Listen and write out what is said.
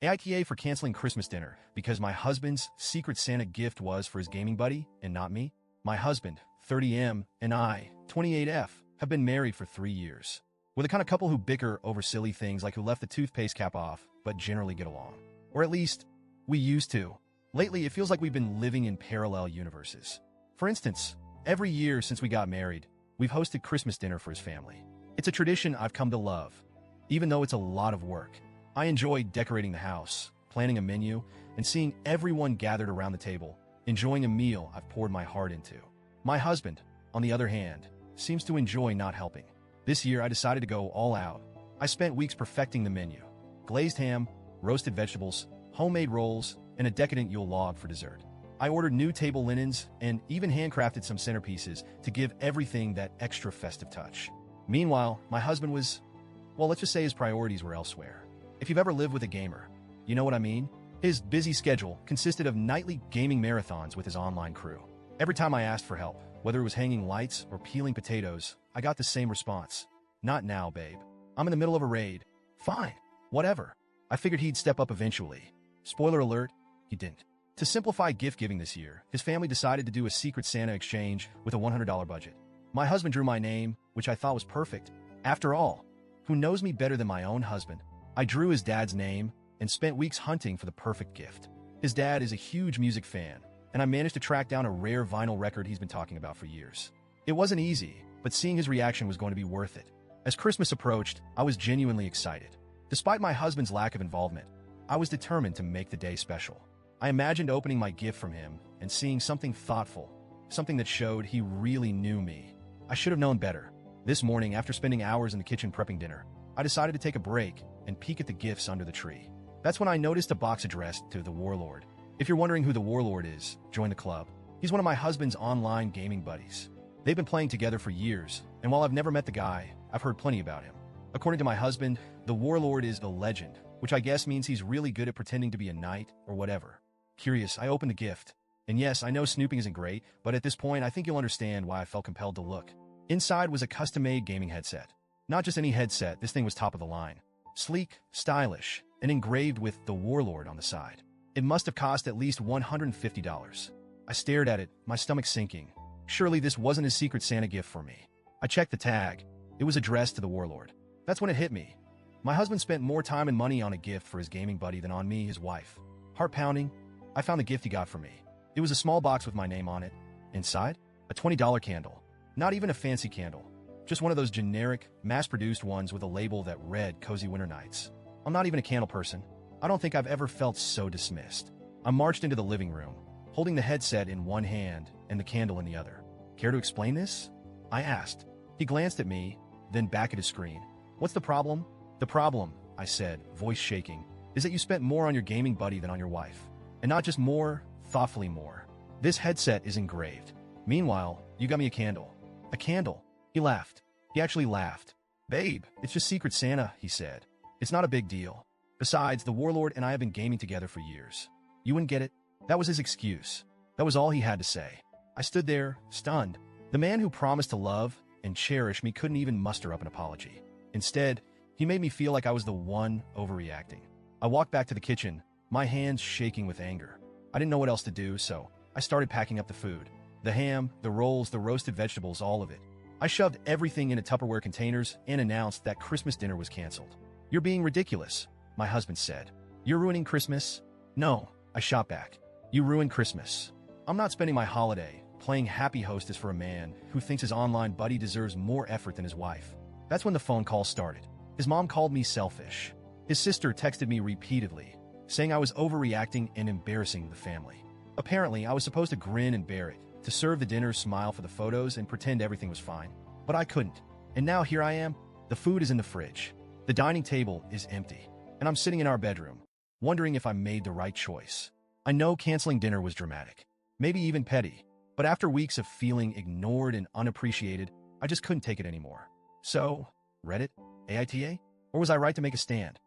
AITA for canceling Christmas dinner because my husband's Secret Santa gift was for his gaming buddy and not me. My husband, 30M, and I, 28F, have been married for 3 years. We're the kind of couple who bicker over silly things like who left the toothpaste cap off, but generally get along. Or at least, we used to. Lately, it feels like we've been living in parallel universes. For instance, every year since we got married, we've hosted Christmas dinner for his family. It's a tradition I've come to love, even though it's a lot of work. I enjoy decorating the house, planning a menu, and seeing everyone gathered around the table, enjoying a meal I've poured my heart into. My husband, on the other hand, seems to enjoy not helping. This year, I decided to go all out. I spent weeks perfecting the menu. Glazed ham, roasted vegetables, homemade rolls, and a decadent Yule log for dessert. I ordered new table linens and even handcrafted some centerpieces to give everything that extra festive touch. Meanwhile, my husband was, well, let's just say his priorities were elsewhere. If you've ever lived with a gamer, you know what I mean? His busy schedule consisted of nightly gaming marathons with his online crew. Every time I asked for help, whether it was hanging lights or peeling potatoes, I got the same response. Not now, babe. I'm in the middle of a raid. Fine. Whatever. I figured he'd step up eventually. Spoiler alert, he didn't. To simplify gift giving this year, his family decided to do a Secret Santa exchange with a $100 budget. My husband drew my name, which I thought was perfect. After all, who knows me better than my own husband? I drew his dad's name and spent weeks hunting for the perfect gift. His dad is a huge music fan, and I managed to track down a rare vinyl record he's been talking about for years. It wasn't easy, but seeing his reaction was going to be worth it. As Christmas approached, I was genuinely excited. Despite my husband's lack of involvement, I was determined to make the day special. I imagined opening my gift from him and seeing something thoughtful, something that showed he really knew me. I should have known better. This morning, after spending hours in the kitchen prepping dinner, I decided to take a break and peek at the gifts under the tree. That's when I noticed a box addressed to the Warlord. If you're wondering who the Warlord is, join the club. He's one of my husband's online gaming buddies. They've been playing together for years, and while I've never met the guy, I've heard plenty about him. According to my husband, the Warlord is a legend, which I guess means he's really good at pretending to be a knight or whatever. Curious, I opened the gift. And yes, I know snooping isn't great, but at this point, I think you'll understand why I felt compelled to look. Inside was a custom-made gaming headset. Not just any headset, this thing was top of the line. Sleek, stylish, and engraved with the Warlord on the side. It must have cost at least $150. I stared at it, my stomach sinking. Surely this wasn't a Secret Santa gift for me. I checked the tag. It was addressed to the Warlord. That's when it hit me. My husband spent more time and money on a gift for his gaming buddy than on me, his wife. Heart-pounding, I found the gift he got for me. It was a small box with my name on it. Inside, a $20 candle. Not even a fancy candle. Just one of those generic, mass-produced ones with a label that read Cozy Winter Nights. I'm not even a candle person. I don't think I've ever felt so dismissed. I marched into the living room, holding the headset in one hand and the candle in the other. Care to explain this? I asked. He glanced at me, then back at his screen. What's the problem? The problem, I said, voice shaking, is that you spent more on your gaming buddy than on your wife. And not just more, thoughtfully more. This headset is engraved. Meanwhile, you got me a candle. A candle. He laughed. He actually laughed. Babe, it's just Secret Santa, he said. It's not a big deal. Besides, the Warlord and I have been gaming together for years. You wouldn't get it? That was his excuse. That was all he had to say. I stood there, stunned. The man who promised to love and cherish me couldn't even muster up an apology. Instead, he made me feel like I was the one overreacting. I walked back to the kitchen, my hands shaking with anger. I didn't know what else to do, so I started packing up the food. The ham, the rolls, the roasted vegetables, all of it. I shoved everything into Tupperware containers and announced that Christmas dinner was canceled. You're being ridiculous, my husband said. You're ruining Christmas? No, I shot back. You ruined Christmas. I'm not spending my holiday playing happy hostess for a man who thinks his online buddy deserves more effort than his wife. That's when the phone call started. His mom called me selfish. His sister texted me repeatedly, saying I was overreacting and embarrassing the family. Apparently, I was supposed to grin and bear it, to serve the dinner, smile for the photos, and pretend everything was fine. But I couldn't. And now here I am. The food is in the fridge. The dining table is empty. And I'm sitting in our bedroom, wondering if I made the right choice. I know canceling dinner was dramatic, maybe even petty. But after weeks of feeling ignored and unappreciated, I just couldn't take it anymore. So, Reddit? AITA? Or was I right to make a stand?